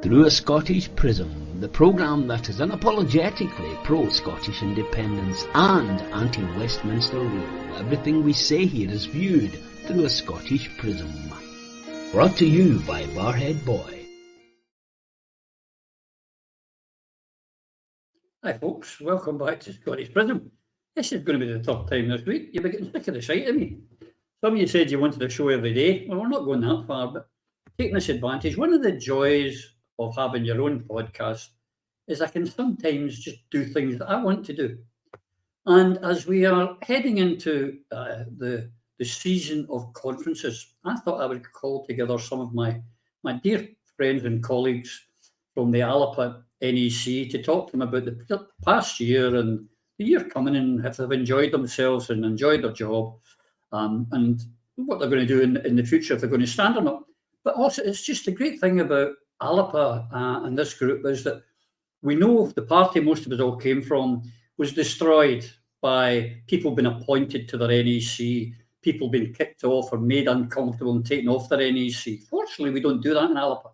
Through a Scottish Prism, the programme that is unapologetically pro-Scottish independence and anti-Westminster rule. Everything we say here is viewed through a Scottish Prism. Brought to you by Barhead Boy. Hi folks, welcome back to Scottish Prism. This is going to be the third time this week. You'll be getting sick of the sight of me. Some of you said you wanted a show every day. Well, we're not going that far, but taking this advantage, one of the joys of having your own podcast is I can sometimes just do things that I want to do. And as we are heading into the season of conferences, I thought I would call together some of my dear friends and colleagues from the Alba NEC to talk to them about the past year and the year coming, and if they've enjoyed themselves and enjoyed their job, and what they're going to do in the future, if they're going to stand or not. But also, it's just the great thing about Alba and this group is that we know the party most of us all came from was destroyed by people being appointed to their NEC, people being kicked off or made uncomfortable and taken off their NEC. Fortunately, we don't do that in Alba.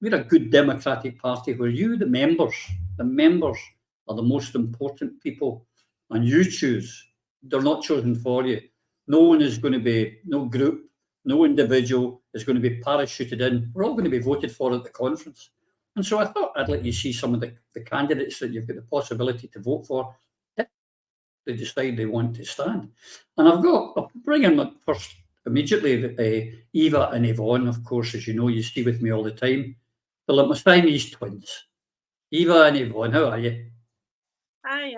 We're a good democratic party where you, the members are the most important people, and you choose. They're not chosen for you. No one is going to be, no group, no individual is going to be parachuted in. We're all going to be voted for at the conference. And so I thought I'd let you see some of the candidates that you've got the possibility to vote for if they decide they want to stand. And I'll bring in first immediately Eva and Yvonne, of course, as you know, you see with me all the time. They're like my Siamese twins. Eva and Yvonne, how are you? Hi,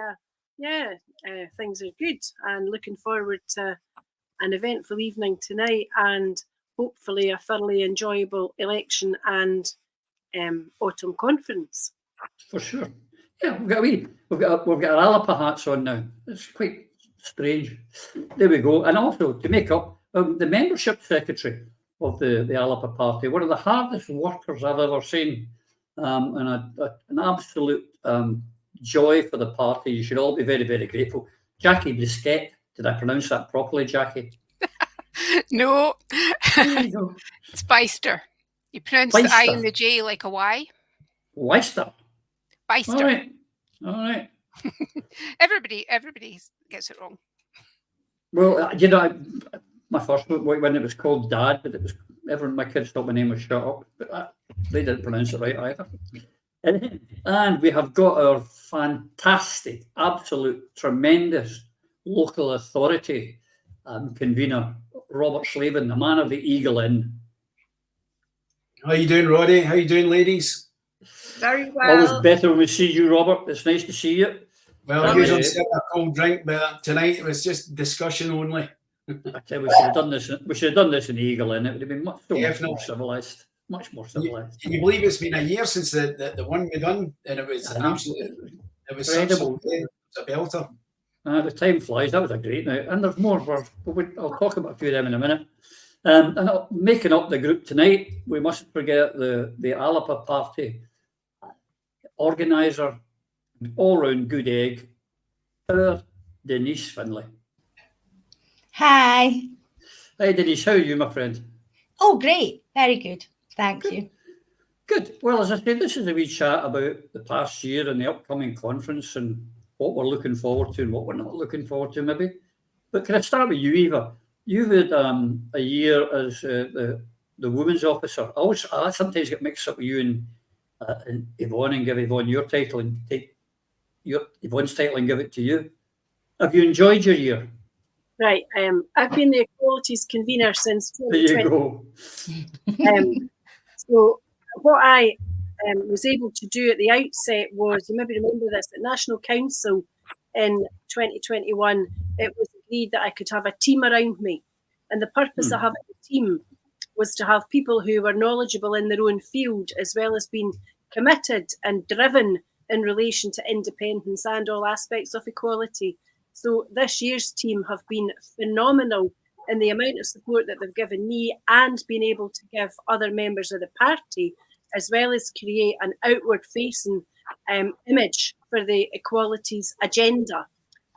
things are good, and looking forward to an eventful evening tonight and hopefully a thoroughly enjoyable election and autumn conference. For sure. Yeah, we've got our Alba hats on now. It's quite strange. There we go. And also to make up, the membership secretary of the Alba party, one of the hardest workers I've ever seen, and an absolute joy for the party. You should all be very, very grateful. Jacqui Bijster. Did I pronounce that properly, Jacqui? No. It's Bijster. You pronounce the I and the J like a Y. Bijster. Bijster. All right. Everybody gets it wrong. Well, my first book when it was called Dad, but it was my kids thought my name was Shut Up, but they didn't pronounce it right either. And we have got our fantastic, absolute, tremendous local authority convener, Robert Slavin, the man of the Eagle Inn. How you doing, Roddy? How you doing, ladies? Very well. Always better when we see you, Robert. It's nice to see you. Well, usually I a cold drink, but tonight it was just discussion only. I tell you, we should have done this. We should have done this in the Eagle Inn. It would have been much more civilized. Much more civilized. Can you believe it's been a year since the one we done, and it was absolutely, it was incredible. It was a belter. The time flies. That was a great night, and there's more. I'll talk about a few of them in a minute. And making up the group tonight, we mustn't forget the Alba party organizer, all-round good egg, Denise Findlay. Hi. Hi, Denise. How are you, my friend? Oh, great. Very good. Thank you. Good. Well, as I said, this is a wee chat about the past year and the upcoming conference and what we're looking forward to and what we're not looking forward to, maybe. But can I start with you, Eva? You've had a year as the women's officer. I sometimes get mixed up with you and Yvonne and give Yvonne your title and take Yvonne's title and give it to you. Have you enjoyed your year? Right. I've been the Equalities Convener since 2020. There you go. So what I was able to do at the outset was, you maybe remember this, at National Council in 2021, it was agreed that I could have a team around me. And the purpose of having a team was to have people who were knowledgeable in their own field, as well as being committed and driven in relation to independence and all aspects of equality. So this year's team have been phenomenal in the amount of support that they've given me and been able to give other members of the party, as well as create an outward-facing image for the equalities agenda.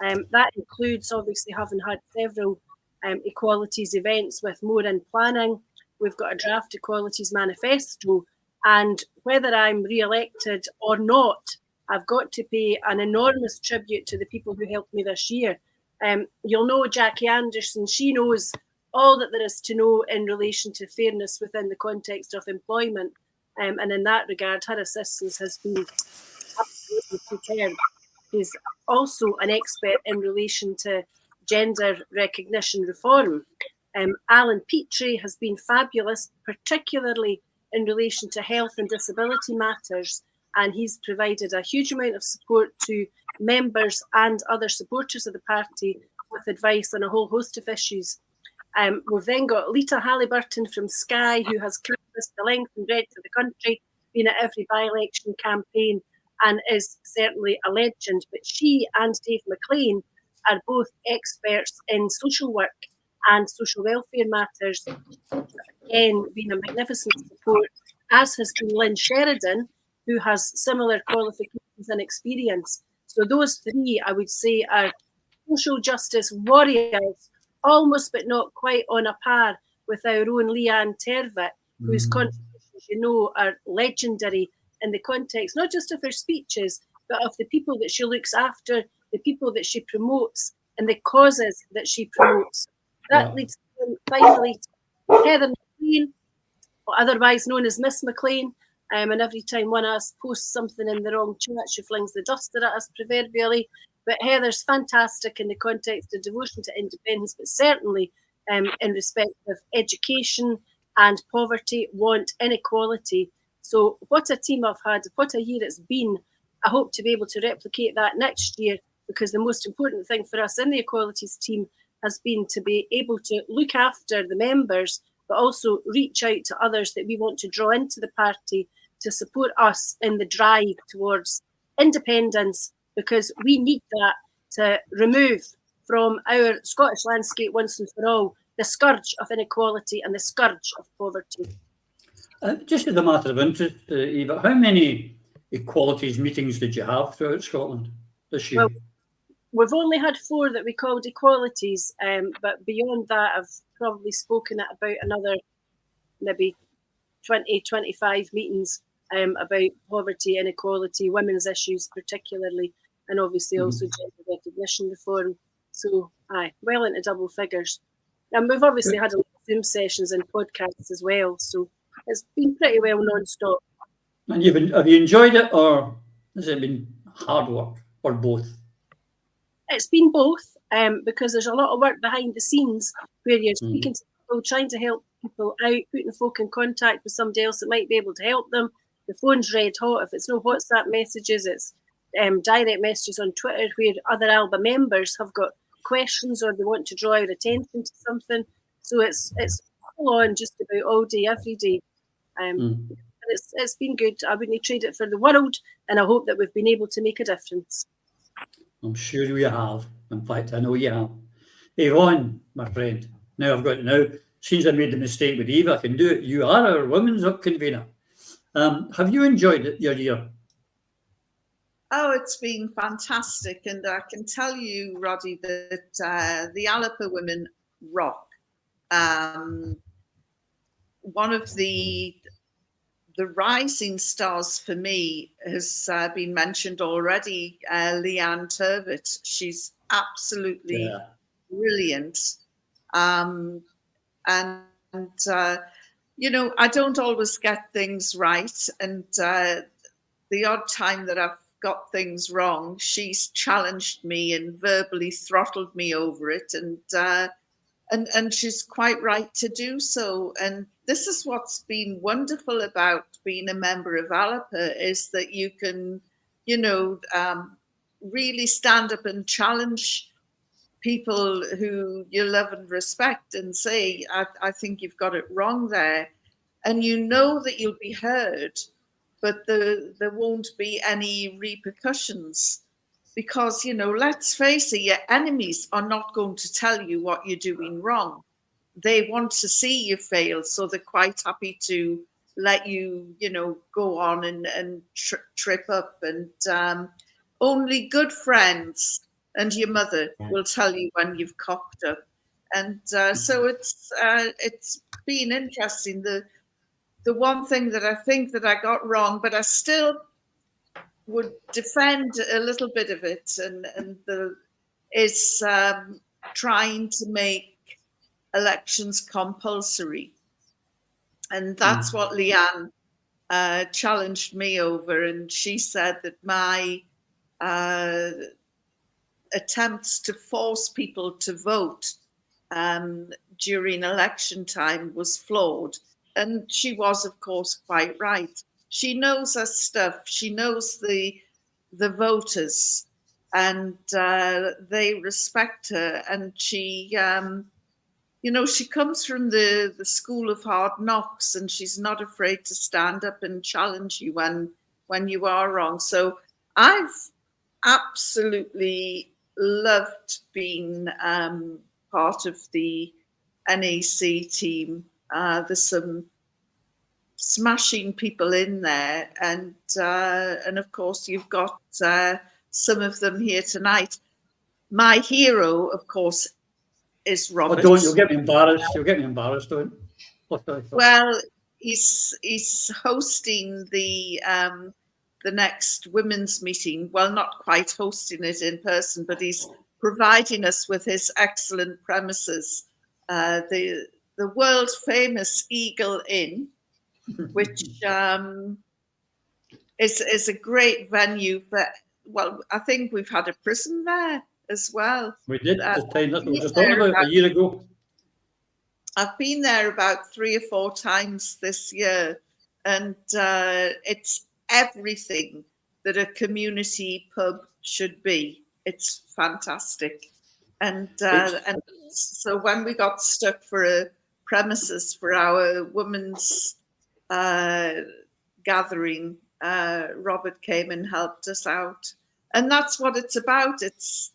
That includes obviously having had several equalities events with more in planning. We've got a draft equalities manifesto And whether I'm re-elected or not, I've got to pay an enormous tribute to the people who helped me this year. You'll know Jackie Anderson. She knows all that there is to know in relation to fairness within the context of employment. And in that regard, her assistance has been absolutely superb. She's also an expert in relation to gender recognition reform. Alan Petrie has been fabulous, particularly in relation to health and disability matters, and he's provided a huge amount of support to members and other supporters of the party with advice on a whole host of issues. We've then got Lita Halliburton from Sky, who has canvassed the length and breadth of the country, been at every by-election campaign, and is certainly a legend. But she and Dave McLean are both experts in social work and social welfare matters. Again, been a magnificent support, as has been Lynn Sheridan, who has similar qualifications and experience. So those three, I would say, are social justice warriors, almost but not quite on a par with our own Leanne Tervitt, whose contributions, you know, are legendary in the context, not just of her speeches, but of the people that she looks after, the people that she promotes, and the causes that she promotes. That leads finally to Heather McLean, otherwise known as Miss McLean. And every time one of us posts something in the wrong chat, she flings the duster at us proverbially. But Heather's fantastic in the context of devotion to independence, but certainly in respect of education and poverty, want, inequality. So what a team I've had, what a year it's been. I hope to be able to replicate that next year, because the most important thing for us in the equalities team has been to be able to look after the members, but also reach out to others that we want to draw into the party to support us in the drive towards independence, because we need that to remove from our Scottish landscape once and for all the scourge of inequality and the scourge of poverty. Just as a matter of interest, Eva, how many equalities meetings did you have throughout Scotland this year? Well, we've only had 4 that we called equalities, but beyond that, I've probably spoken at about another maybe 20, 25 meetings about poverty, inequality, women's issues particularly, and obviously also gender recognition reform. So, well into double figures. And we've obviously had a lot of Zoom sessions and podcasts as well, so it's been pretty well non-stop. And have you enjoyed it, or has it been hard work, or both? It's been both, because there's a lot of work behind the scenes where you're speaking to people, trying to help people out, putting folk in contact with somebody else that might be able to help them. The phone's red hot. If it's no WhatsApp messages, it's direct messages on Twitter where other Alba members have got questions or they want to draw our attention to something. So it's full on just about all day, every day. And it's been good. I wouldn't trade it for the world, and I hope that we've been able to make a difference. I'm sure you have. In fact, I know you have. Yvonne, my friend, now I've got to know, since I made the mistake with Eva, I can do it. You are our women's up convener. Have you enjoyed it, your year? Oh, it's been fantastic. And I can tell you, Roddy, that the Alba women rock. One of the rising stars for me has been mentioned already, Leanne Tervitt. She's absolutely brilliant. You know, I don't always get things right. And the odd time that I've got things wrong, she's challenged me and verbally throttled me over it. And she's quite right to do so. And this is what's been wonderful about being a member of Alba, is that you can, you know, really stand up and challenge people who you love and respect and say, I think you've got it wrong there. And you know that you'll be heard, but there won't be any repercussions. Because, you know, let's face it, your enemies are not going to tell you what you're doing wrong. They want to see you fail, so they're quite happy to let you, you know, go on and trip up. And only good friends and your mother will tell you when you've cocked up. And so it's been interesting. the one thing that I think that I got wrong, but I still would defend a little bit of it, is trying to make elections compulsory. And that's what Leanne challenged me over. And she said that my attempts to force people to vote during election time was flawed. And she was, of course, quite right. She knows her stuff. She knows the voters, and they respect her. And she, she comes from the school of hard knocks, and she's not afraid to stand up and challenge you when you are wrong. So I've absolutely loved being part of the NAC team. There's some smashing people in there, and of course you've got some of them here tonight. My hero, of course, is Robert. Oh, don't, you'll get me embarrassed. You'll get me embarrassed, don't. Well, he's hosting the next women's meeting. Well, not quite hosting it in person, but he's providing us with his excellent premises. The world famous Eagle Inn, which is a great venue for. Well, I think we've had a Prism there as well. We did this time. That's what we were just talking about a year ago. I've been there about 3 or 4 times this year, and it's everything that a community pub should be. It's fantastic. And so when we got stuck for a premises for our women's gathering, Robert came and helped us out. And that's what it's about. It's,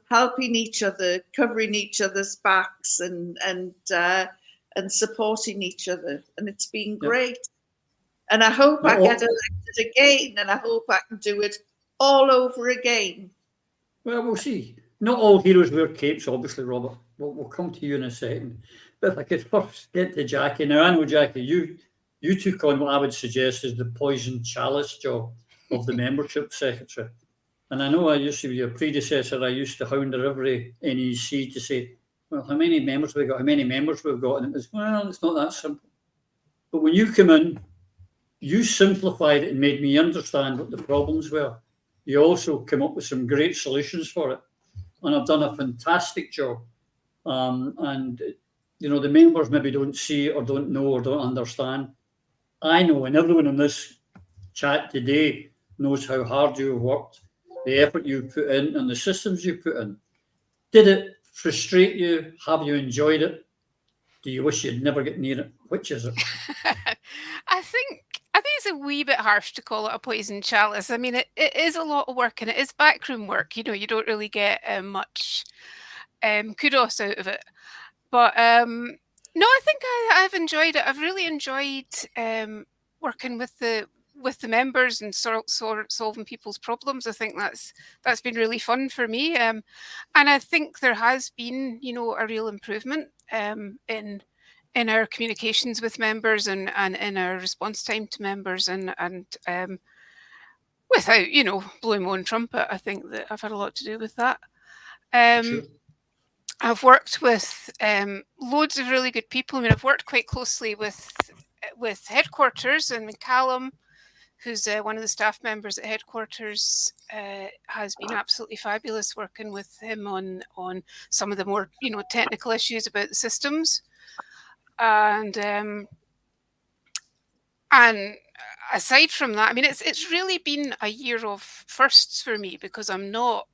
helping each other, covering each other's backs, and supporting each other. And it's been great. And I hope I get elected again, and I hope I can do it all over again. Well, we'll see. Not all heroes wear capes, obviously, Robert. We'll come to you in a second. But if I could first get to Jacqui. Now, I know, Jacqui, you took on what I would suggest is the poison chalice job of the membership secretary. And I know I used to be your predecessor. I used to hound her every NEC to say, well, how many members have we got? How many members we've got? And it was, well, it's not that simple. But when you come in, you simplified it and made me understand what the problems were. You also came up with some great solutions for it. And I've done a fantastic job. And, the members maybe don't see or don't know or don't understand. I know, and everyone in this chat today knows how hard you've worked, the effort you put in, and the systems you put in. Did it frustrate you? Have you enjoyed it? Do you wish you'd never get near it? Which is it? I think it's a wee bit harsh to call it a poison chalice. I mean, it is a lot of work, and it is backroom work. You don't really get much kudos out of it. But no, I think I've enjoyed it. I've really enjoyed working with the members and solving people's problems. I think that's been really fun for me. And I think there has been, a real improvement in our communications with members and in our response time to members and without, blowing my own trumpet. I think that I've had a lot to do with that. Sure. I've worked with loads of really good people. I mean, I've worked quite closely with headquarters, and Callum, who's one of the staff members at headquarters, has been absolutely fabulous working with him on some of the more technical issues about the systems. And aside from that, I mean, it's really been a year of firsts for me, because I'm not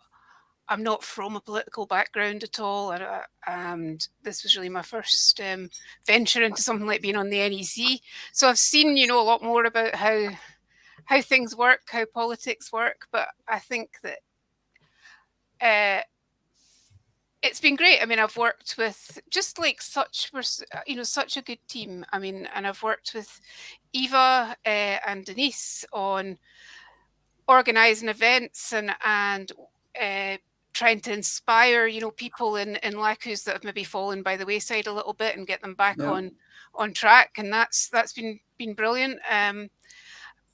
from a political background at all, and this was really my first venture into something like being on the NEC. So I've seen a lot more about how things work, how politics work, but I think that it's been great. I mean, I've worked with such a good team. I mean, and I've worked with Eva and Denise on organising events and trying to inspire, people in Lacus that have maybe fallen by the wayside a little bit and get them back on track. And that's been been brilliant.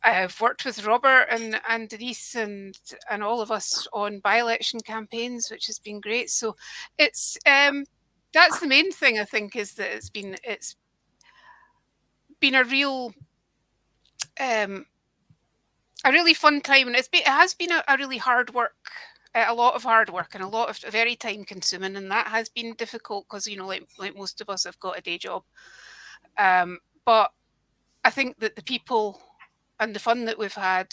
I've worked with Robert and Denise and all of us on by-election campaigns, which has been great. So it's that's the main thing, I think, is that it's been a real a really fun time, and it has been a really hard work. A lot of hard work and a lot of very time consuming, and that has been difficult because, like most of us have got a day job. But I think that the people and the fun that we've had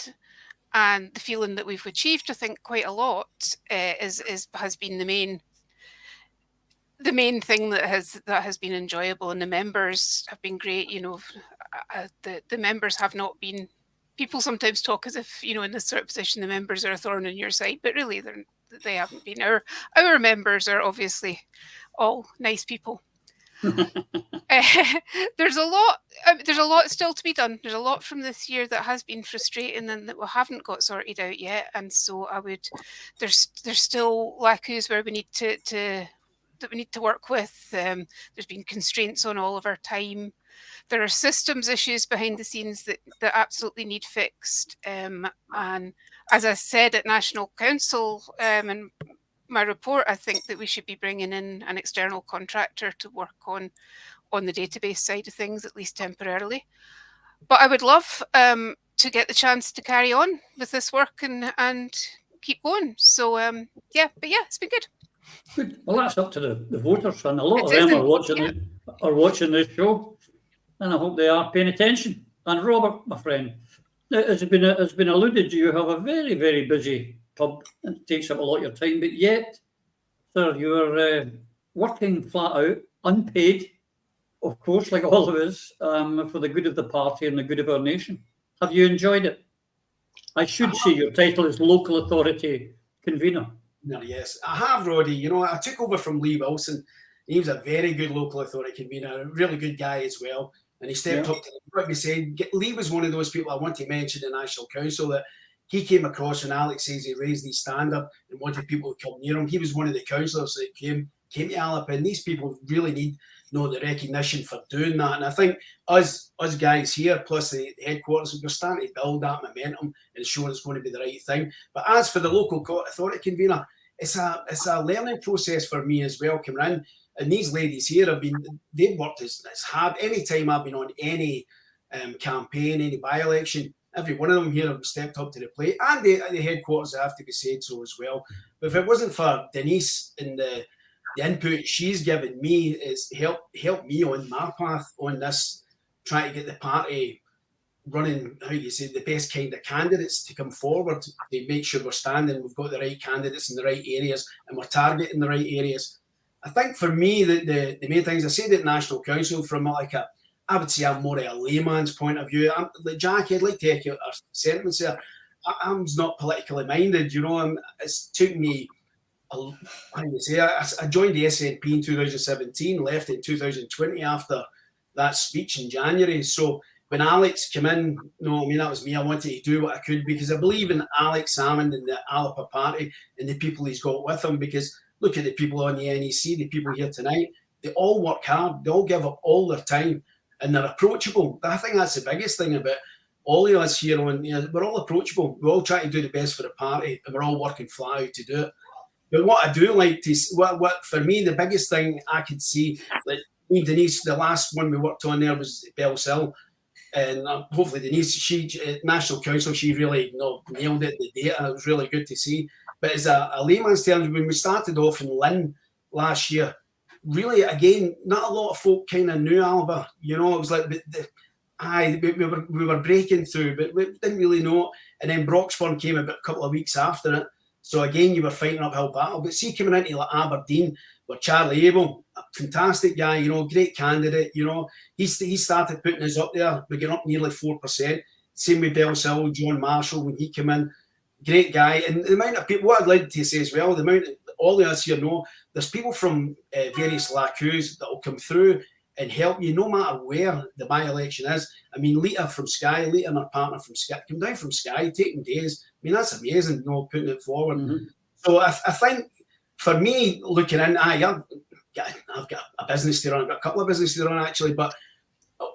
and the feeling that we've achieved, I think, quite a lot has been the main thing that has been enjoyable, and the members have been great. The members have not been. People sometimes talk as if, in this sort of position, the members are a thorn in your side, but really they haven't been. Our members are obviously all nice people. There's a lot still to be done. There's a lot from this year that has been frustrating and that we haven't got sorted out yet. And so there's still lacus where we need to work with. There's been constraints on all of our time. There are systems issues behind the scenes that absolutely need fixed. And as I said at National Council and my report, I think that we should be bringing in an external contractor to work on the database side of things, at least temporarily. But I would love to get the chance to carry on with this work and keep going. So it's been good. Good. Well, that's up to the voters, and a lot of them are watching this show, and I hope they are paying attention. And Robert, my friend, as has been alluded to, you have a very, very busy pub and it takes up a lot of your time, but yet, sir, you're working flat out, unpaid, of course, like all of us, for the good of the party and the good of our nation. Have you enjoyed it? I should say your title is Local Authority Convener. No, yes, I have, Roddy. I took over from Lee Wilson. He was a very good local authority convener, a really good guy as well. And he stepped up to what we said. Lee was one of those people I want to mention in the National Council that he came across when Alex says he raised his standard and wanted people to come near him. He was one of the councillors that came to Alba, and these people really need the recognition for doing that. And I think us guys here, plus the headquarters, we're starting to build that momentum and show it's going to be the right thing. But as for the local authority convener, it's a learning process for me as well, coming in. And these ladies here they've worked as hard. Any time I've been on any campaign, any by-election, every one of them here have stepped up to the plate. And the headquarters have to be said so as well. But if it wasn't for Denise and the input she's given me, is helped me on my path on this, trying to get the party running, the best kind of candidates to come forward to make sure we're standing, we've got the right candidates in the right areas and we're targeting the right areas. I think for me, the main things, I said at National Council from I would say I'm more at a layman's point of view. Like Jacqui, I'd like to echo our sentiments there. I'm not politically minded, it's took me, I joined the SNP in 2017, left in 2020 after that speech in January. So when Alex came in, that was me. I wanted to do what I could because I believe in Alex Salmond and the Alba party and the people he's got with him. Because look at the people on the NEC, the people here tonight. They all work hard. They all give up all their time, and they're approachable. I think that's the biggest thing about all of us here. We're all approachable. We all try to do the best for the party, and we're all working flat out to do it. But what I do like to see, what for me, the biggest thing I could see, like me and Denise, the last one we worked on there was Bellshill. And hopefully Denise, she at National Council, she really nailed it, the data. It was really good to see. But as a layman's terms, when we started off in Lynn last year, really, again, not a lot of folk kind of knew Alba. It was like we were breaking through, but we didn't really know. And then Broxburn came about a couple of weeks after it. So again, you were fighting uphill battle. But see, coming into like Aberdeen with Charlie Abel, a fantastic guy, great candidate. He started putting us up there. We're getting up nearly 4%. Same with Bellshill, John Marshall when he came in. Great guy. And the amount of people, what I'd like to say as well, the amount of all of us here know, there's people from various lacus that will come through and help you no matter where the by-election is. I mean, Lita from Skye, Lita and her partner from Skye, come down from Skye, taking days. I mean, that's amazing, putting it forward. Mm-hmm. So I think for me, looking in, I've got a business to run, I've got a couple of businesses to run actually, but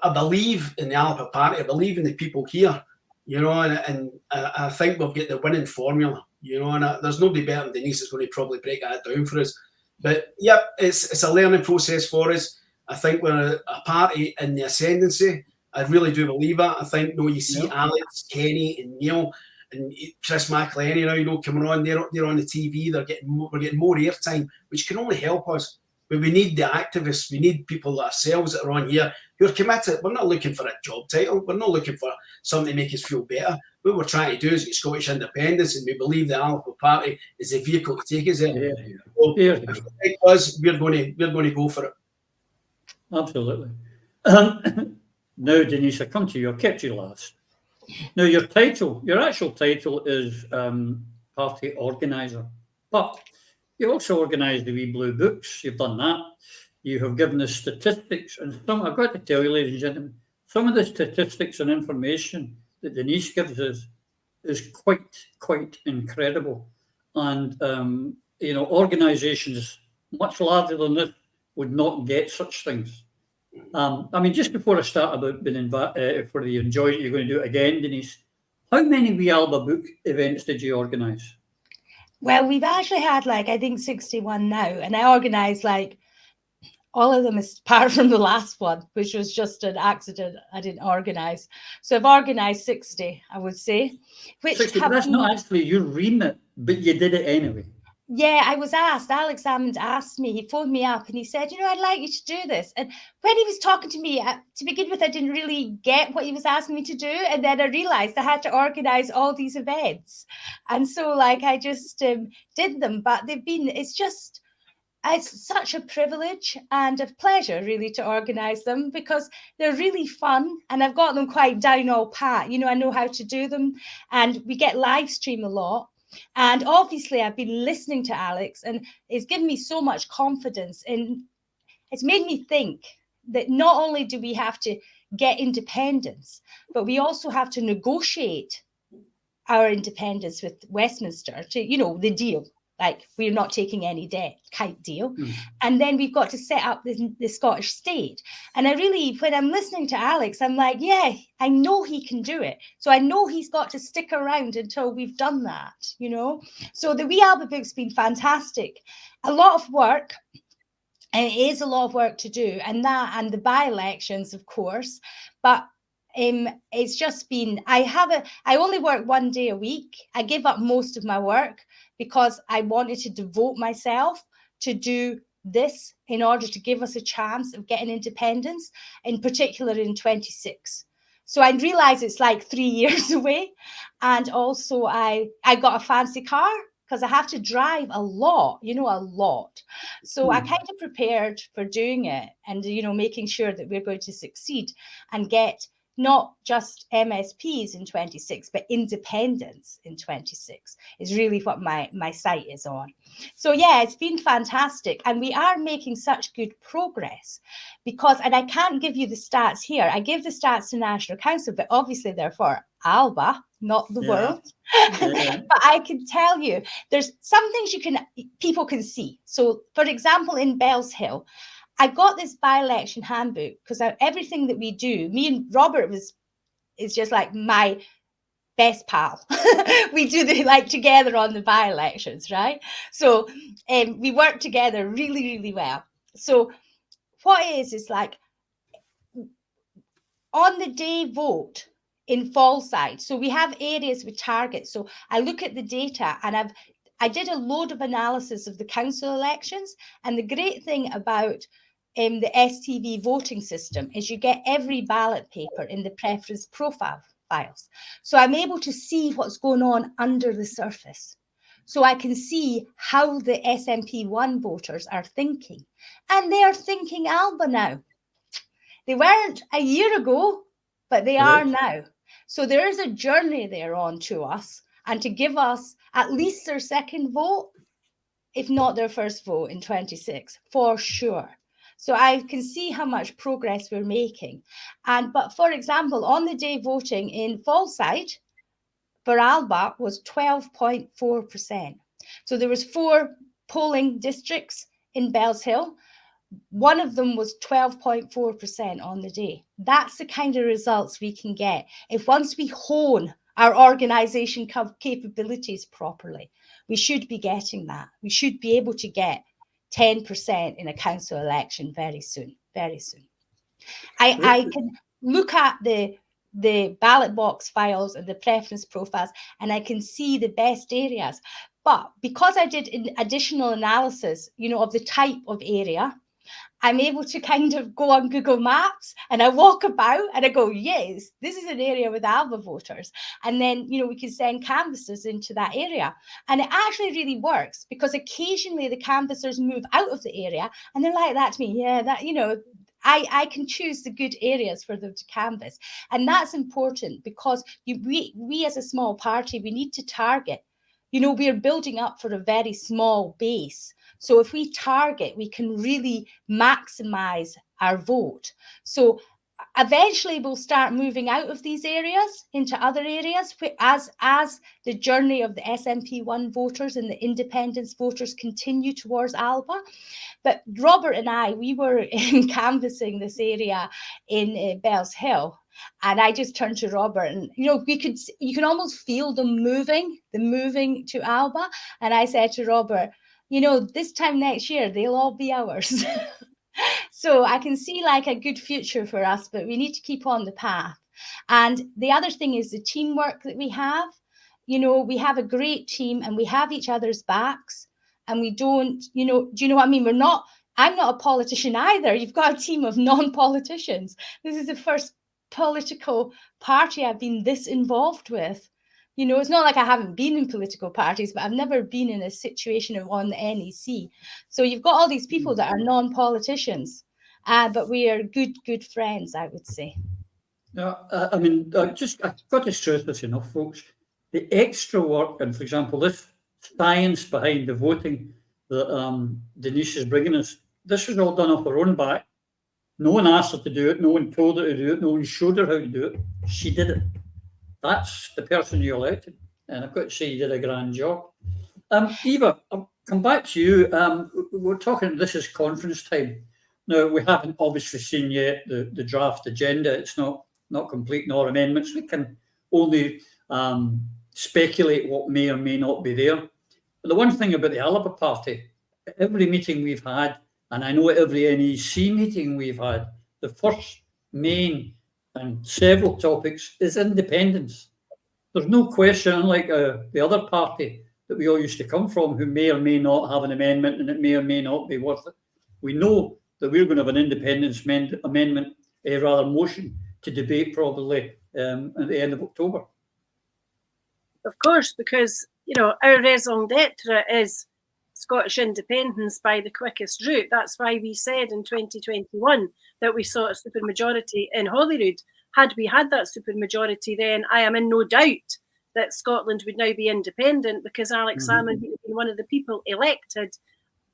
I believe in the Alba party. I believe in the people here, you know, and I think we'll get the winning formula, you know, and there's nobody better than Denise is going to probably break that down for us. But yeah, it's a learning process for us. I think we're a party in the ascendancy. I really do believe that. I think, you see Alex, Kenny, and Neil, and Chris McLenny now, coming on. They're on the TV. We're getting more airtime, which can only help us. But we need the activists. We need people like ourselves that are on here who are committed. We're not looking for a job title. We're not looking for something to make us feel better. What we're trying to do is get Scottish independence, and we believe the Alba Party is the vehicle to take us there. So if it takes us, we're going to go for it. Absolutely. Now, Denise, I come to you. I kept you last. Now, your actual title is party organiser, but you also organised the wee blue books. You've done that. You have given us statistics, and I've got to tell you, ladies and gentlemen, some of the statistics and information that Denise gives us is quite incredible. And organisations much larger than this would not get such things. I mean, just before I start about being invited for the enjoy, you're going to do it again, Denise. How many wee Alba book events did you organise? Well, we've actually had I think 61 now, and I organised all of them apart from the last one, which was just an accident. I didn't organise. So I've organised 60, I would say. 60, but that's not actually your remit, but you did it anyway. Yeah, I was asked. Alex Salmond asked me. He phoned me up and he said, I'd like you to do this. And when he was talking to me, to begin with, I didn't really get what he was asking me to do. And then I realised I had to organise all these events. And so, I just did them. But it's such a privilege and a pleasure, really, to organise them because they're really fun and I've got them quite down all pat. I know how to do them, and we get live stream a lot. And obviously, I've been listening to Alex, and it's given me so much confidence. And it's made me think that not only do we have to get independence, but we also have to negotiate our independence with Westminster to, the deal. We're not taking any debt type deal. And then we've got to set up the Scottish state. And I really, when I'm listening to Alex, I'm like, yeah, I know he can do it. So I know he's got to stick around until we've done that, So the wee Alba book's been fantastic. A lot of work. And it is a lot of work to do. And the by-elections, of course. But it's just been, I only work 1 day a week. I give up most of my work because I wanted to devote myself to do this in order to give us a chance of getting independence, in particular in 26. So I realize it's 3 years away. And also I got a fancy car because I have to drive a lot, a lot. So I kind of prepared for doing it and, making sure that we're going to succeed and get not just MSPs in 26, but independence in 26 is really what my site is on. So yeah, it's been fantastic. And we are making such good progress and I can't give you the stats here. I give the stats to National Council, but obviously they're for Alba, not the world. Yeah. But I can tell you, there's some things people can see. So for example, in Bells Hill, I got this by-election handbook because everything that we do, me and Robert is just my best pal. We do together on the by-elections, right? So we work together really, really well. So what it is on the day vote in Fallside. So we have areas with targets. So I look at the data and I did a load of analysis of the council elections. And the great thing about the STV voting system is you get every ballot paper in the preference profile files. So I'm able to see what's going on under the surface. So I can see how the SNP1 voters are thinking. And they are thinking Alba now. They weren't a year ago, but they are now. So there is a journey there on to us and to give us at least their second vote, if not their first vote in 26, for sure. So I can see how much progress we're making. But for example, on the day voting in Fallside for Alba was 12.4%. So there was 4 polling districts in Bells Hill. one of them was 12.4% on the day. That's the kind of results we can get if once we hone our organisation capabilities properly. We should be getting that. We should be able to get 10% in a council election very soon, very soon. I can look at the ballot box files and the preference profiles, and I can see the best areas. But because I did additional analysis, of the type of area, I'm able to kind of go on Google Maps and I walk about and I go, yes, this is an area with Alba voters. And then, we can send canvassers into that area. And it actually really works because occasionally the canvassers move out of the area and they're like that to me. Yeah, that, I can choose the good areas for them to canvass. And that's important because we as a small party, we need to target. We're building up for a very small base. So if we target, we can really maximize our vote. So eventually we'll start moving out of these areas into other areas as the journey of the SNP1 voters and the independence voters continue towards Alba. But Robert and I, we were canvassing this area in Bells Hill. And I just turned to Robert and, you can almost feel them moving to Alba. And I said to Robert, this time next year, they'll all be ours. So I can see like a good future for us, but we need to keep on the path. And the other thing is the teamwork that we have. We have a great team and we have each other's backs and we don't, do you know what I mean? I'm not a politician either. You've got a team of non-politicians. This is the first political party I've been this involved with. It's not like I haven't been in political parties, but I've never been in a situation on the NEC. So you've got all these people that are non-politicians, but we are good friends, I would say. Yeah, I've got to stress this enough, folks. The extra work, and for example, this science behind the voting that Denise is bringing us, this was all done off her own back. No one asked her to do it. No one told her to do it. No one showed her how to do it. She did it. That's the person you elected. And I've got to say you did a grand job. Eva, I'll come back to you. We're talking, this is conference time. Now, we haven't obviously seen yet the draft agenda. It's not complete nor amendments. We can only speculate what may or may not be there. But the one thing about the Alba Party, every meeting we've had, and I know every NEC meeting we've had, the first main and several topics is independence. There's no question, unlike the other party that we all used to come from, who may or may not have an amendment and it may or may not be worth it. We know that we're going to have an independence amendment, a rather motion to debate probably at the end of October. Of course, because, our raison d'etre is Scottish independence by the quickest route. That's why we said in 2021 that we sought a supermajority in Holyrood. Had we had that supermajority then, I am in no doubt that Scotland would now be independent because Alex Salmond would have been one of the people elected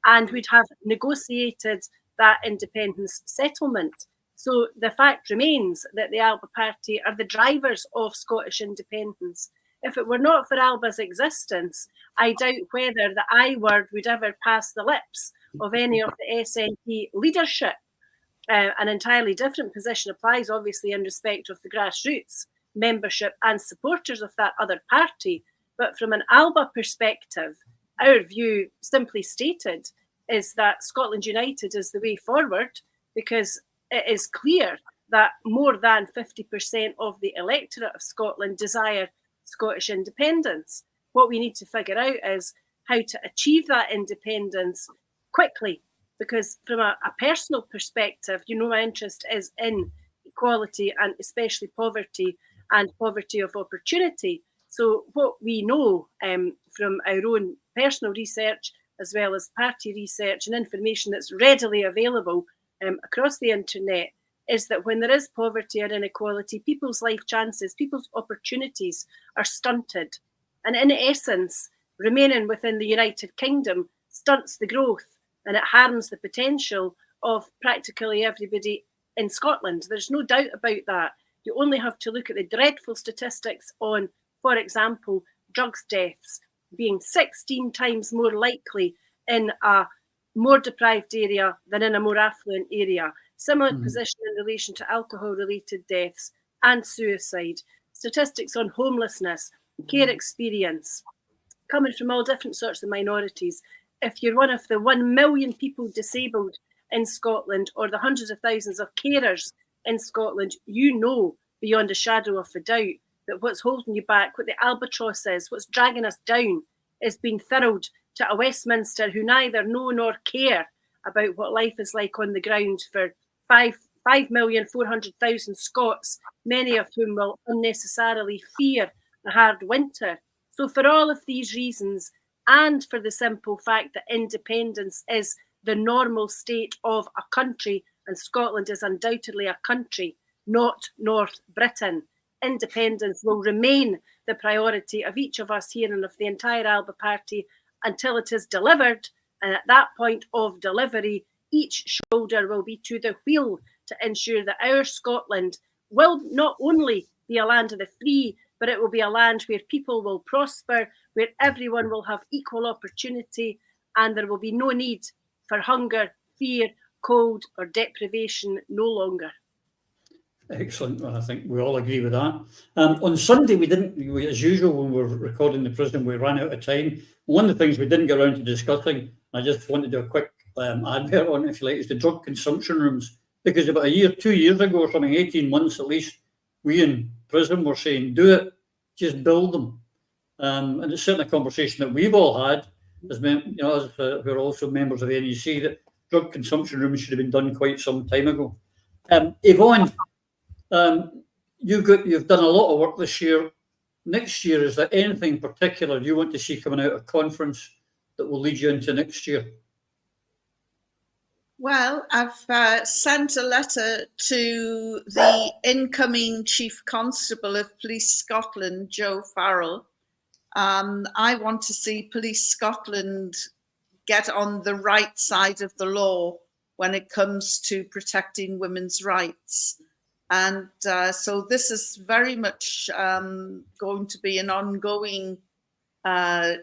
and would have negotiated that independence settlement. So the fact remains that the Alba Party are the drivers of Scottish independence. If it were not for Alba's existence, I doubt whether the I word would ever pass the lips of any of the SNP leadership. An entirely different position applies, obviously, in respect of the grassroots membership and supporters of that other party. But from an Alba perspective, our view, simply stated, is that Scotland United is the way forward because it is clear that more than 50% of the electorate of Scotland desire Scottish independence. What we need to figure out is how to achieve that independence quickly, because from a personal perspective, my interest is in equality and especially poverty and poverty of opportunity. So what we know from our own personal research, as well as party research and information that's readily available across the internet, is that when there is poverty or inequality, people's life chances, people's opportunities are stunted. And in essence, remaining within the United Kingdom stunts the growth and it harms the potential of practically everybody in Scotland. There's no doubt about that. You only have to look at the dreadful statistics on, for example, drugs deaths being 16 times more likely in a more deprived area than in a more affluent area. Similar position in relation to alcohol-related deaths and suicide. Statistics on homelessness, care experience, coming from all different sorts of minorities. If you're one of the 1 million people disabled in Scotland, or the hundreds of thousands of carers in Scotland, you know beyond a shadow of a doubt that what's holding you back, what the albatross is, what's dragging us down, is being furled to a Westminster who neither know nor care about what life is like on the ground for 5,400,000 Scots, many of whom will unnecessarily fear a hard winter. So for all of these reasons, and for the simple fact that independence is the normal state of a country, and Scotland is undoubtedly a country, not North Britain, independence will remain the priority of each of us here and of the entire Alba party until it is delivered. And at that point of delivery, each shoulder will be to the wheel to ensure that our Scotland will not only be a land of the free, but it will be a land where people will prosper, where everyone will have equal opportunity, and there will be no need for hunger, fear, cold, or deprivation no longer. Excellent. Well, I think we all agree with that. On Sunday, we, as usual, when we were recording the Prism, we ran out of time. One of the things we didn't get around to discussing, I just wanted to do a quick advert on it, if you like, is the drug consumption rooms. Because about 2 years ago or something, 18 months at least, we in Prism were saying, do it, just build them. And it's certainly a conversation that we've all had, as who are also members of the NEC, that drug consumption rooms should have been done quite some time ago. Yvonne, you've done a lot of work this year. Next year, is there anything particular you want to see coming out of conference that will lead you into next year? Well, I've sent a letter to the incoming Chief Constable of Police Scotland, Joe Farrell. I want to see Police Scotland get on the right side of the law when it comes to protecting women's rights. And so this is very much going to be an ongoing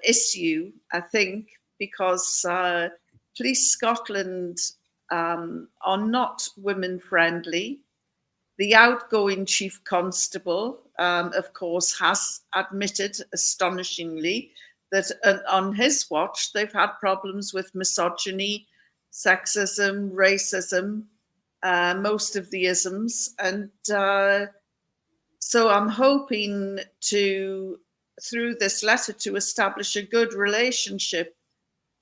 issue, I think, because Police Scotland are not women friendly. The outgoing Chief Constable, of course, has admitted astonishingly that on his watch, they've had problems with misogyny, sexism, racism, most of the isms. And so I'm hoping through this letter, to establish a good relationship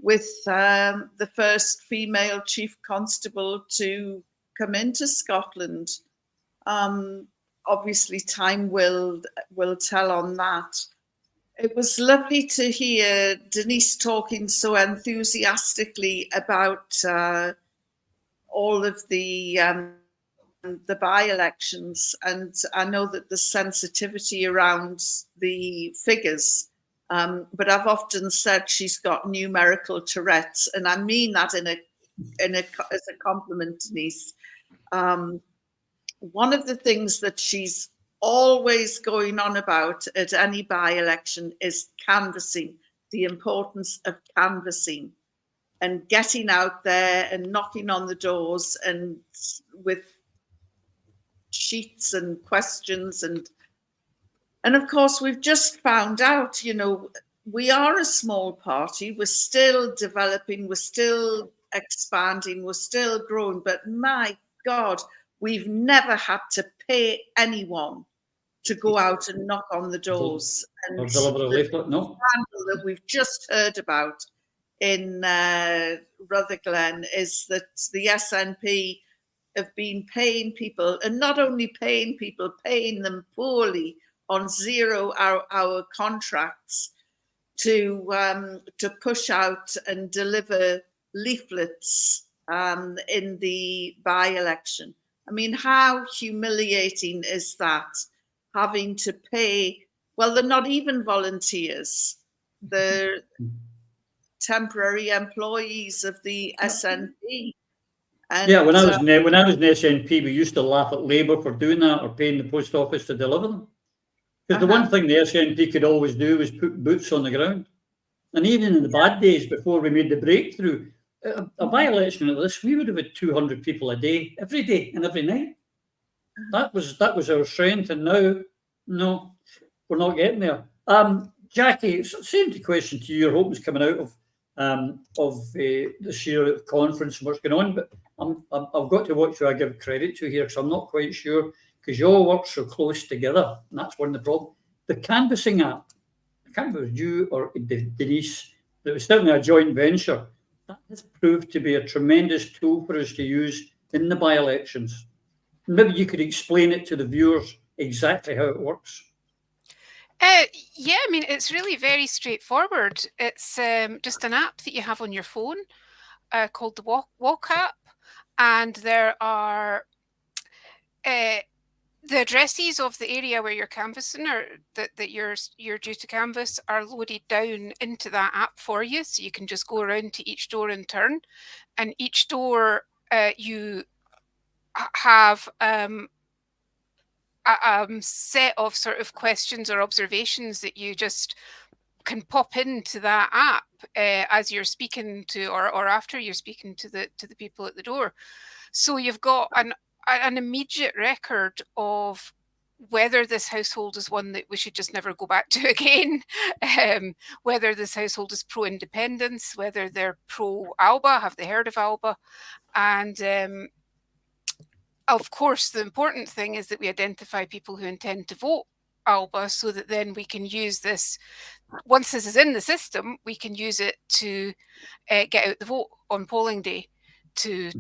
with the first female Chief Constable to come into Scotland. Obviously, time will tell on that. It was lovely to hear Denise talking so enthusiastically about all of the by-elections, and I know that the sensitivity around the figures. But I've often said she's got numerical Tourette's, and I mean that as a compliment, Denise. One of the things that she's always going on about at any by-election is canvassing, the importance of canvassing and getting out there and knocking on the doors and with sheets and questions. And of course, we've just found out, we are a small party. We're still developing, we're still expanding, we're still growing. But my God, we've never had to pay anyone to go out and knock on the doors. And or deliver a leaflet, no? scandal that we've just heard about in Rutherglen is that the SNP have been paying people, and not only paying people, paying them poorly on 0-hour contracts to push out and deliver leaflets in the by-election. I mean, how humiliating is that? Having to pay, well, they're not even volunteers. They're temporary employees of the SNP. And, yeah, when I was in the SNP, we used to laugh at Labour for doing that, or paying the post office to deliver them. Because the one thing the SNP could always do was put boots on the ground. And even in the bad days, before we made the breakthrough, a by-election like this, we would have had 200 people a day, every day and every night. That was our strength, and now, no, we're not getting there. Jacqui, same question to you. Your hope is coming out of this year conference and what's going on, but I've got to watch who I give credit to here, because I'm not quite sure, because you all work so close together, and that's one of the problems. The canvassing app, I can't remember if it was you or Denise, but it was certainly a joint venture. That has proved to be a tremendous tool for us to use in the by-elections. Maybe you could explain it to the viewers exactly how it works. Yeah, I mean, it's really very straightforward. It's just an app that you have on your phone called the Walk app, and there are the addresses of the area where you're canvassing, or that you're due to canvass, are loaded down into that app for you. So you can just go around to each door in turn, and each door you have a set of sort of questions or observations that you just can pop into that app as you're speaking to, or after you're speaking to the people at the door. So you've got an immediate record of whether this household is one that we should just never go back to again, whether this household is pro-independence, whether they're pro-Alba, have they heard of Alba? And of course, the important thing is that we identify people who intend to vote Alba, so that then we can use this. Once this is in the system, we can use it to get out the vote on polling day, to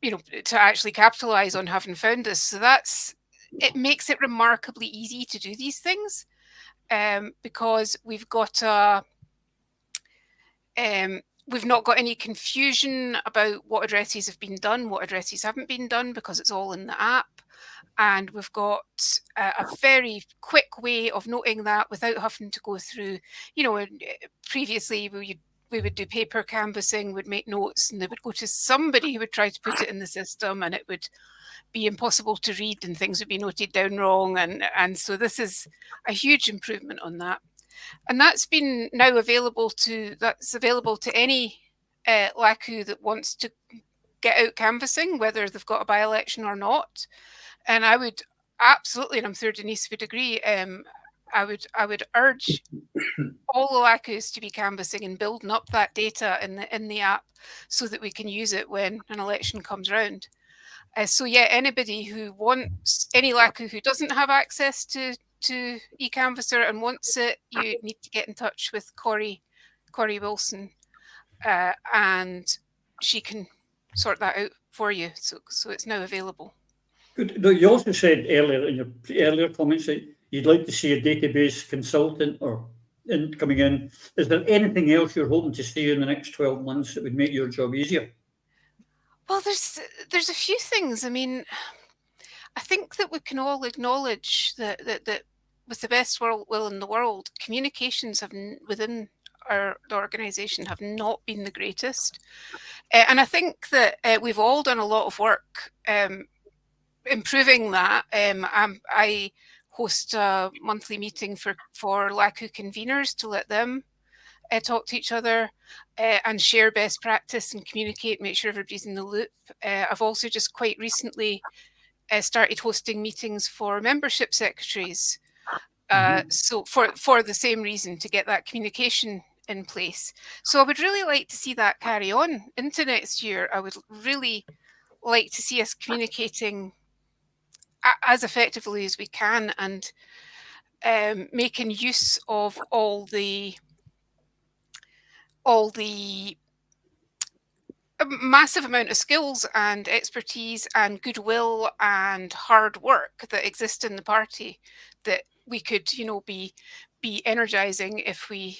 to actually capitalise on having found this. So it makes it remarkably easy to do these things, because we've not got any confusion about what addresses have been done, what addresses haven't been done, because it's all in the app. And we've got a very quick way of noting that without having to go through, previously we would do paper canvassing, would make notes, and they would go to somebody who would try to put it in the system, and it would be impossible to read, and things would be noted down wrong. And so this is a huge improvement on that. And that's been now available to any LACU that wants to get out canvassing, whether they've got a by-election or not. And I would absolutely, and I'm sure Denise would agree, I would urge all the LACUs to be canvassing and building up that data in the app, so that we can use it when an election comes round. So yeah, anybody who wants, any LACU who doesn't have access to eCanvasser and wants it, you need to get in touch with Corrie Wilson, and she can sort that out for you. So it's now available. Good. You also said earlier in your earlier comments that you'd like to see a database consultant coming in. Is there anything else you're hoping to see in the next 12 months that would make your job easier? Well, there's a few things. I mean, I think that we can all acknowledge that with the best will in the world, communications within the organisation have not been the greatest. And I think that we've all done a lot of work improving that. I host a monthly meeting for LACU conveners to let them talk to each other and share best practice and communicate, make sure everybody's in the loop. I've also just quite recently started hosting meetings for membership secretaries. So for the same reason, to get that communication in place. So I would really like to see that carry on into next year. I would really like to see us communicating as effectively as we can, and making use of all the massive amount of skills and expertise and goodwill and hard work that exist in the party, that we could, be energizing if we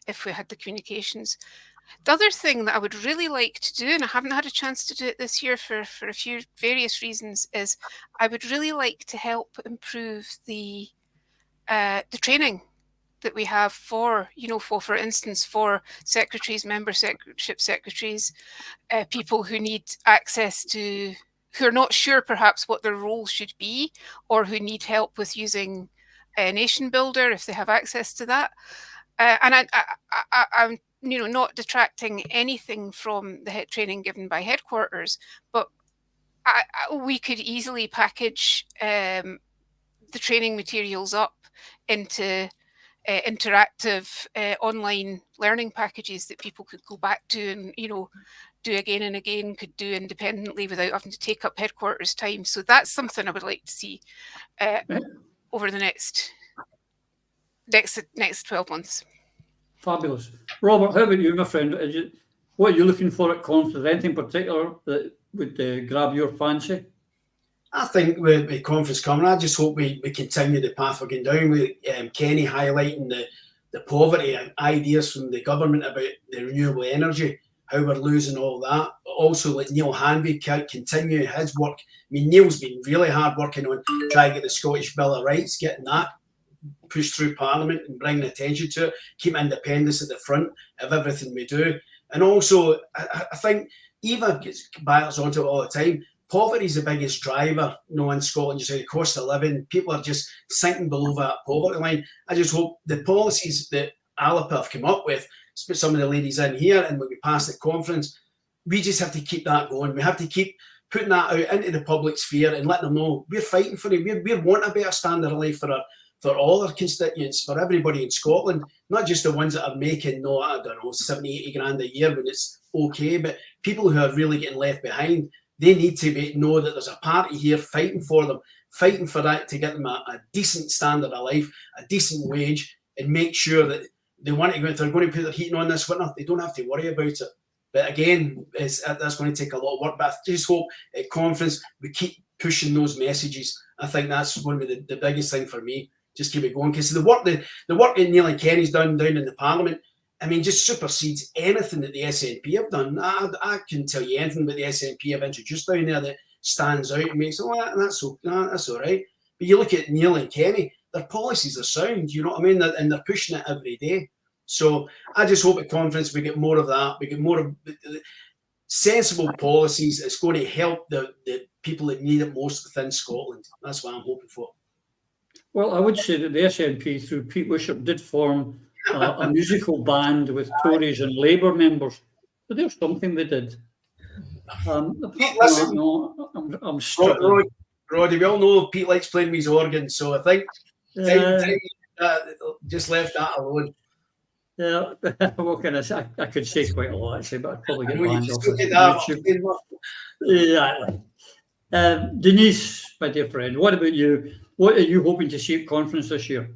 had the communications. The other thing that I would really like to do, and I haven't had a chance to do it this year for a few various reasons, is I would really like to help improve the training that we have for instance, for secretaries, membership secretaries, people who need access to, who are not sure perhaps what their role should be, or who need help with using Nation Builder, if they have access to that. And I'm not detracting anything from the training given by headquarters, but we could easily package the training materials up into interactive online learning packages that people could go back to and do again and again, could do independently without having to take up headquarters time. So that's something I would like to see over the next 12 months. Fabulous. Robert, how about you, my friend? What are you looking for at conference? Anything particular that would grab your fancy? I think with conference coming, I just hope we continue the path we're going down with Kenny highlighting the poverty ideas from the government about the renewable energy, how we're losing all that. Also, let Neil Hanby continue his work. I mean, Neil's been really hard working on trying to get the Scottish Bill of Rights, getting that pushed through Parliament and bringing attention to it, keep independence at the front of everything we do. And also, I think Eva batters onto it all the time. Poverty is the biggest driver, in Scotland. You say the cost of living, people are just sinking below that poverty line. I just hope the policies that Alba have come up with, put some of the ladies in here, and when we pass the conference, we just have to keep that going. We have to keep putting that out into the public sphere and letting them know we're fighting for it. We want a better standard of life for all our constituents, for everybody in Scotland, not just the ones that are making, 70, 80 grand a year when it's okay, but people who are really getting left behind. They need to know that there's a party here fighting for them, fighting for that to get them a decent standard of life, a decent wage, and make sure that they want to go. If they're going to put their heating on this winter, they don't have to worry about it. But again, that's going to take a lot of work. But I just hope at conference we keep pushing those messages. I think that's going to be the biggest thing for me. Just keep it going, because the work that Neil and Kenny's done down in the Parliament, I mean, just supersedes anything that the SNP have done. I can tell you anything that the SNP have introduced down there that stands out and makes, that's all right. But you look at Neil and Kenny, their policies are sound, you know what I mean? And they're pushing it every day. So I just hope at conference we get more of that. We get more of sensible policies. It's going to help the people that need it most within Scotland. That's what I'm hoping for. Well, I would say that the SNP, through Pete Wishart, did form a musical band with Tories and Labour members. But there's something they did. Listen, I'm struggling. Roddy, we all know Pete likes playing with his organ, so I think just left that alone. Yeah, what can I say? I could say quite a lot, actually, but I'd probably get banned off YouTube. Exactly. Denise, my dear friend, what about you? What are you hoping to see at conference this year?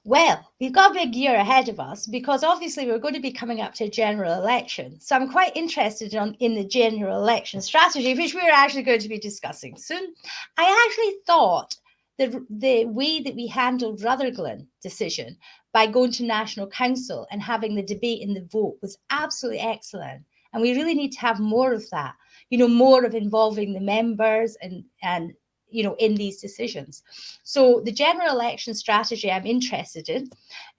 Well, we've got a big year ahead of us because obviously we're going to be coming up to a general election. So I'm quite interested in the general election strategy, which we're actually going to be discussing soon. I actually thought the way that we handled Rutherglen decision by going to National Council and having the debate and the vote was absolutely excellent. And we really need to have more of that, more of involving the members and in these decisions. So the general election strategy I'm interested in,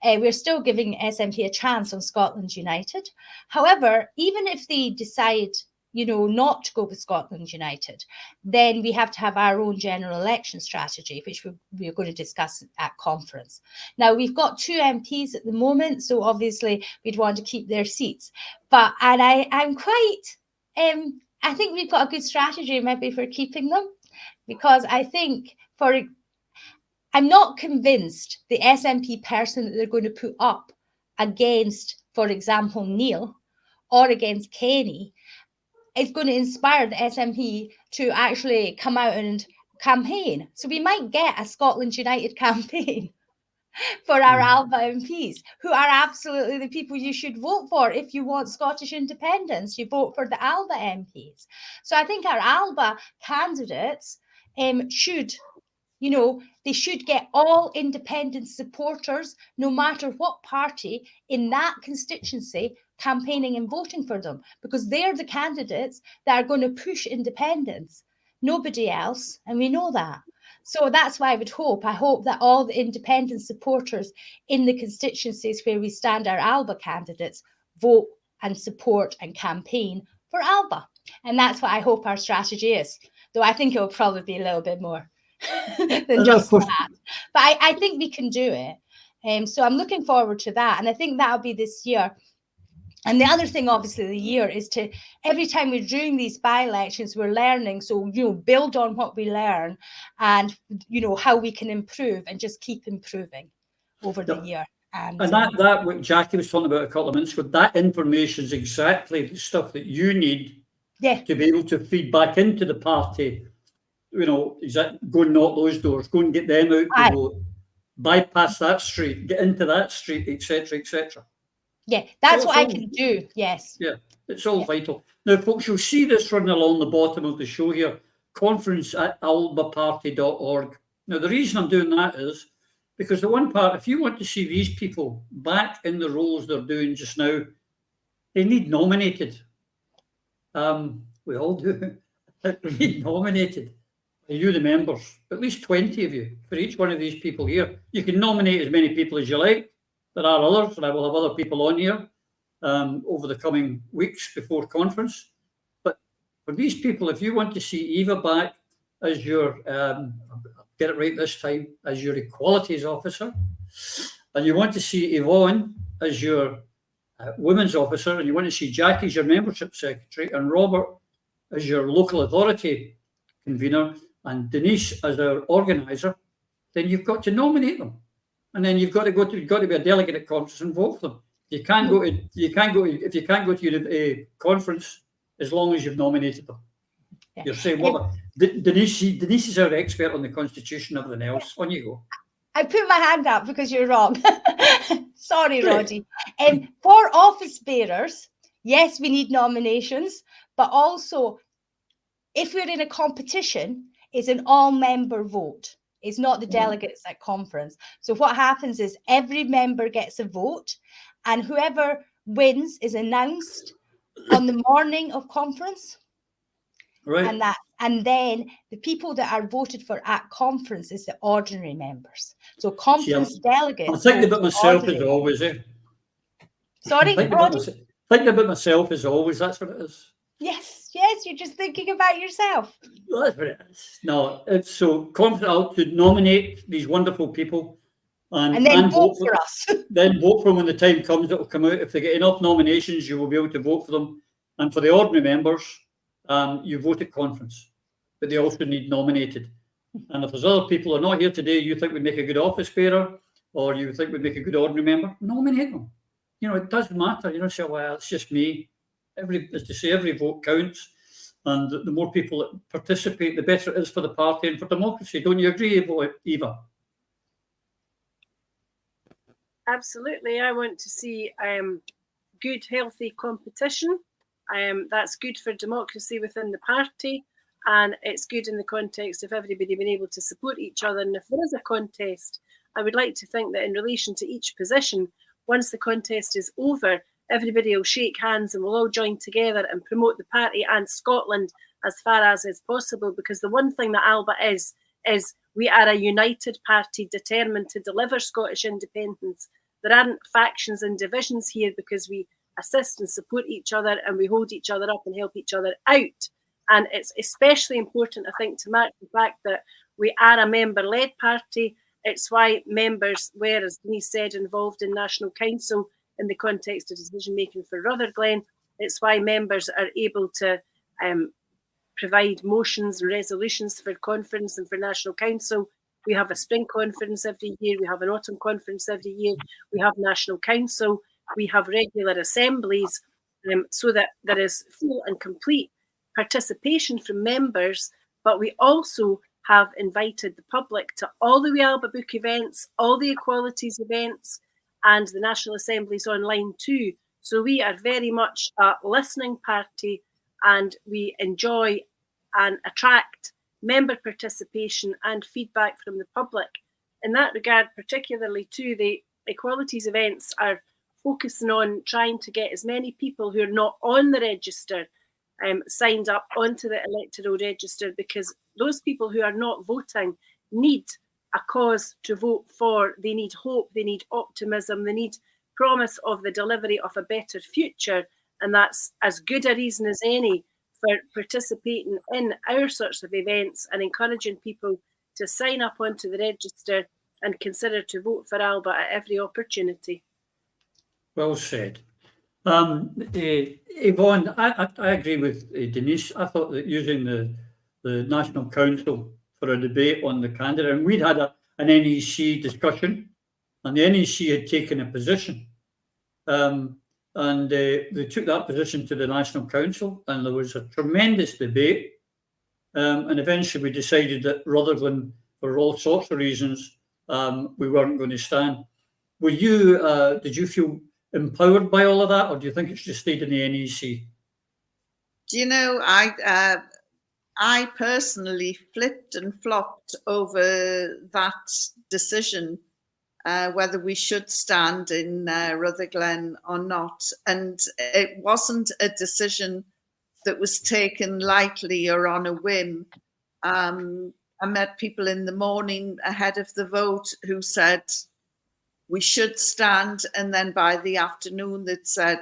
we're still giving SNP a chance on Scotland United. However, even if they decide, not to go with Scotland United, then we have to have our own general election strategy, which we're going to discuss at conference. Now, we've got 2 MPs at the moment, so obviously we'd want to keep their seats. I think we've got a good strategy maybe for keeping them. Because I think I'm not convinced the SNP person that they're going to put up against, for example, Neil or against Kenny is going to inspire the SNP to actually come out and campaign. So we might get a Scotland United campaign for our Alba MPs, who are absolutely the people you should vote for. If you want Scottish independence, you vote for the Alba MPs. So I think our Alba candidates should get all independent supporters, no matter what party in that constituency, campaigning and voting for them, because they're the candidates that are going to push independence. Nobody else, and we know that. So that's why I hope that all the independent supporters in the constituencies where we stand our Alba candidates vote and support and campaign for Alba. And that's what I hope our strategy is. Though I think it will probably be a little bit more than just that. But I think we can do it. So I'm looking forward to that. And I think that'll be this year. And the other thing, obviously, the year is to, every time we're doing these by-elections, we're learning. So, build on what we learn and, how we can improve and just keep improving over the year. And that what Jacqui was talking about a couple of minutes ago, that information is exactly the stuff that you need to be able to feed back into the party. Go and knock those doors, go and get them out to vote, bypass that street, get into that street, etc., etc. Yeah, that's what I can do. Yes. Yeah, it's all vital. Now, folks, you'll see this running along the bottom of the show here, conference@albaparty.org. Now, the reason I'm doing that is because the one part, if you want to see these people back in the roles they're doing just now, they need nominated. We all do. They need nominated. You, the members, at least 20 of you, for each one of these people here. You can nominate as many people as you like. There are others, and I will have other people on here over the coming weeks before conference. But for these people, if you want to see Eva back as your, get it right this time, as your equalities officer, and you want to see Yvonne as your women's officer, and you want to see Jacqui as your membership secretary, and Robert as your local authority convener, and Denise as our organizer, then you've got to nominate them. And then you've got to be a delegate at conference and vote for them. If you can't go to a conference as long as you've nominated them. Yeah. You're saying, well, Denise is our expert on the Constitution and everything else. On you go. I put my hand up because you're wrong. Sorry, Roddy. For office bearers, yes, we need nominations, but also if we're in a competition, it's an all-member vote. It's not the delegates at conference. So what happens is every member gets a vote, and whoever wins is announced on the morning of conference. Right. And then the people that are voted for at conference is the ordinary members. So conference delegates. I'm thinking about myself as always. Sorry, Roddy? Thinking about myself as always. That's what it is. Yes, you're just thinking about yourself. Well, that's what it is. No, it's so confident to nominate these wonderful people and then vote for us. Then vote for them when the time comes. It will come out. If they get enough nominations, you will be able to vote for them. And for the ordinary members, you vote at conference, but they also need nominated. And if there's other people who are not here today, you think would make a good office bearer, or you think would make a good ordinary member, nominate them. It doesn't matter. Say, well, it's just me. Every vote counts, and the more people that participate, the better it is for the party and for democracy. Don't you agree, Eva? Absolutely. I want to see good, healthy competition. That's good for democracy within the party, and it's good in the context of everybody being able to support each other. And if there is a contest, I would like to think that in relation to each position, once the contest is over, everybody will shake hands and we'll all join together and promote the party and Scotland as far as is possible. Because the one thing that Alba is we are a united party determined to deliver Scottish independence. There aren't factions and divisions here, because we assist and support each other and we hold each other up and help each other out. And it's especially important, I think, to mark the fact that we are a member-led party. It's why members were, as Denise said, involved in National Council in the context of decision-making for Rutherglen. It's why members are able to provide motions and resolutions for conference and for National Council. We have a spring conference every year. We have an autumn conference every year. We have National Council. We have regular assemblies, so that there is full and complete participation from members. But we also have invited the public to all the Alba Book events, all the equalities events, and the National Assembly's online too. So we are very much a listening party, and we enjoy and attract member participation and feedback from the public. In that regard, particularly too, the equalities events are focusing on trying to get as many people who are not on the register signed up onto the electoral register, because those people who are not voting need a cause to vote for. They need hope, they need optimism, they need promise of the delivery of a better future. And that's as good a reason as any for participating in our sorts of events and encouraging people to sign up onto the register and consider to vote for Alba at every opportunity. Well said. Yvonne, I agree with Denise. I thought that using the National Council for a debate on the candidate, and we'd had an NEC discussion, and the NEC had taken a position, and they took that position to the National Council, and there was a tremendous debate, and eventually we decided that Rutherglen, for all sorts of reasons, we weren't going to stand. Were you? Did you feel empowered by all of that, or do you think it should have stayed in the NEC? Do you know, I personally flipped and flopped over that decision, whether we should stand in Rutherglen or not. And it wasn't a decision that was taken lightly or on a whim. I met people in the morning ahead of the vote who said we should stand, and then by the afternoon that said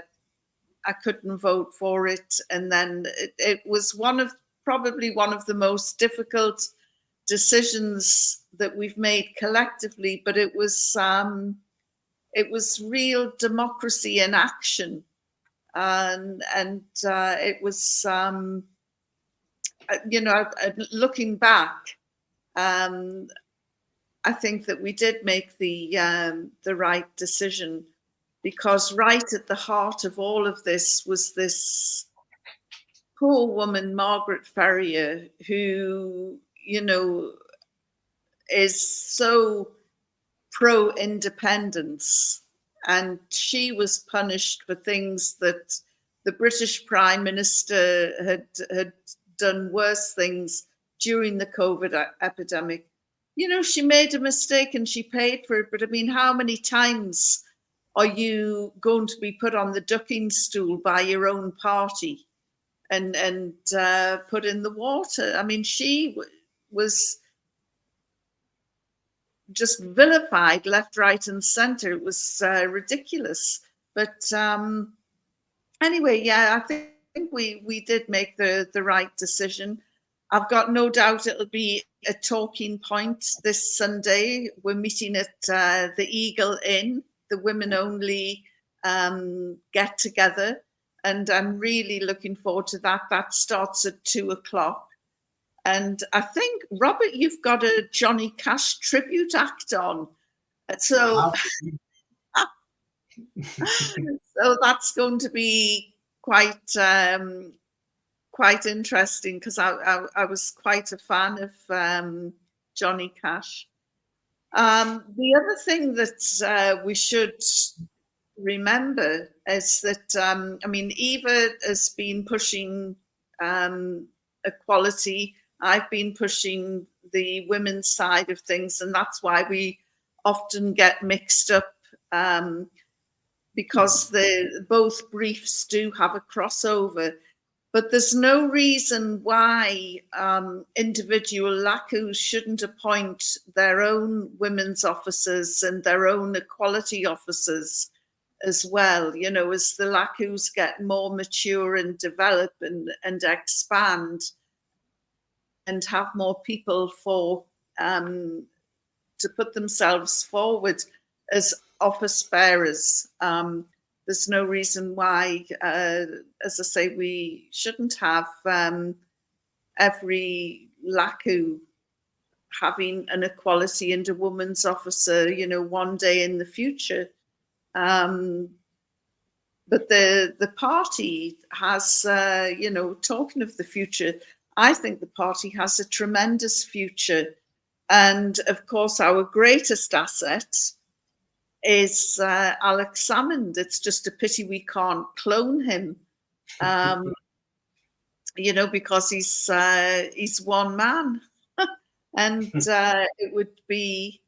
I couldn't vote for it. And then it was probably one of the most difficult decisions that we've made collectively, but it was real democracy in action, and it was looking back, I think that we did make the right decision, because right at the heart of all of this was this poor woman, Margaret Ferrier, who, is so pro-independence, and she was punished for things that the British Prime Minister had done worse things during the COVID epidemic. She made a mistake and she paid for it, but I mean, how many times are you going to be put on the ducking stool by your own party and put in the water? I mean, she was just vilified left, right, and centre. It was ridiculous. But anyway, yeah, I think we did make the right decision. I've got no doubt it'll be a talking point this Sunday. We're meeting at the Eagle Inn, the women-only get-together, and I'm really looking forward to that. That starts at 2:00. And I think, Robert, you've got a Johnny Cash tribute act on. So, so that's going to be quite interesting, because I was quite a fan of Johnny Cash. The other thing that we should remember is that, Eva has been pushing equality. I've been pushing the women's side of things, and that's why we often get mixed up, because both briefs do have a crossover. But there's no reason why individual LACUs shouldn't appoint their own women's officers and their own equality officers as well. As the LACUs get more mature and develop and expand and have more people to put themselves forward as office bearers. There's no reason why, as I say, we shouldn't have every LACU having an equality and a woman's officer, one day in the future. But the party has, talking of the future, I think the party has a tremendous future. And of course, our greatest asset is Alex Salmond. It's just a pity we can't clone him, because he's one man. And it would be,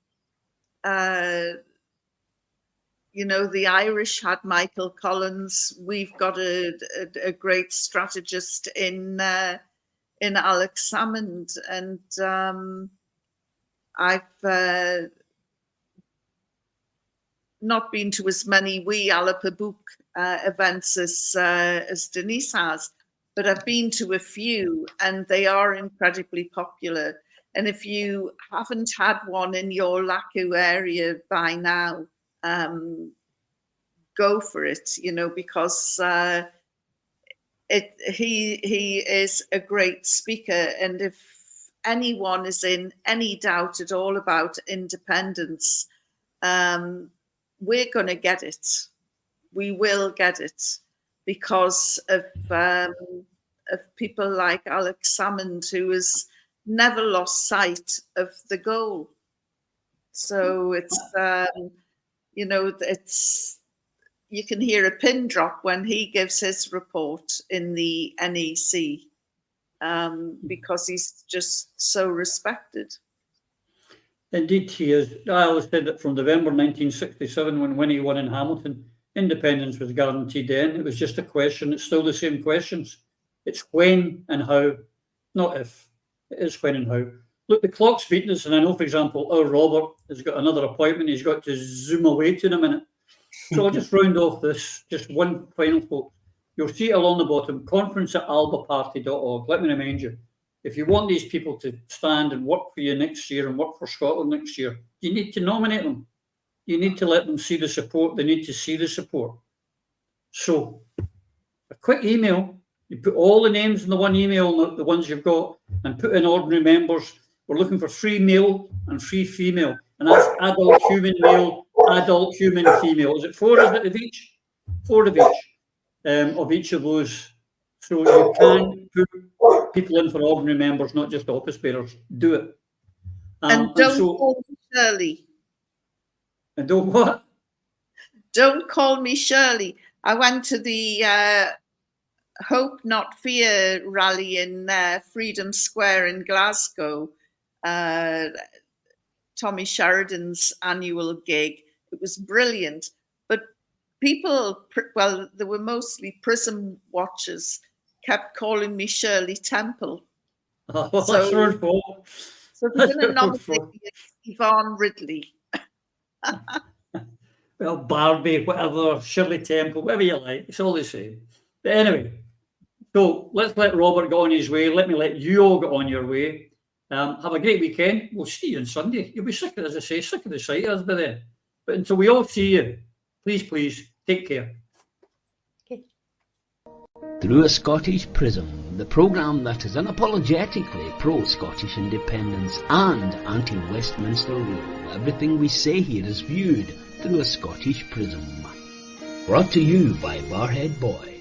the Irish had Michael Collins. We've got a great strategist in Alex Salmond, and I've not been to as many wee Alba events as Denise has, but I've been to a few, and they are incredibly popular. And if you haven't had one in your LACU area by now, go for it, you know, because he is a great speaker, and if anyone is in any doubt at all about independence, we're going to get it. We will get it because of people like Alex Salmond, who has never lost sight of the goal. So it's, you know, it's, you can hear a pin drop when he gives his report in the NEC, because he's just so respected. Indeed, he is. I always said that from November 1967, when Winnie won in Hamilton, independence was guaranteed then. It was just a question. It's still the same questions. It's when and how, not if. It is when and how. Look, the clock's beating us, and I know, for example, our Robert has got another appointment. He's got to zoom away to in a minute. So I'll just round off this. Just one final quote. You'll see it along the bottom, conference@albaparty.org. Let me remind you, if you want these people to stand and work for you next year and work for Scotland next year, you need to nominate them. You need to let them see the support. They need to see the support. So a quick email. You put all the names in the one email, the ones you've got, and put in ordinary members. We're looking for free male and free female. And that's adult human male, adult human female. Is it 4 of each? 4 of each of those. So you can put people in for ordinary members, not just office bearers. Do it. And don't call me Shirley. And don't what? Don't call me Shirley. I went to the Hope Not Fear rally in Freedom Square in Glasgow, Tommy Sheridan's annual gig. It was brilliant. But people, well, there were mostly Prism watchers, kept calling me Shirley Temple. Oh, well, so, that's your fault. So we're going to nominate Yvonne Ridley. Well, Barbie, whatever, Shirley Temple, whatever you like. It's all the same. But anyway, so let's let Robert go on his way. Let me let you all get on your way. Have a great weekend. We'll see you on Sunday. You'll be sick, as I say, sick of the sight of us by then. But until we all see you, please, take care. Okay. Through a Scottish Prism, the programme that is unapologetically pro-Scottish independence and anti-Westminster rule. Everything we say here is viewed through a Scottish prism. Brought to you by Barhead Boy.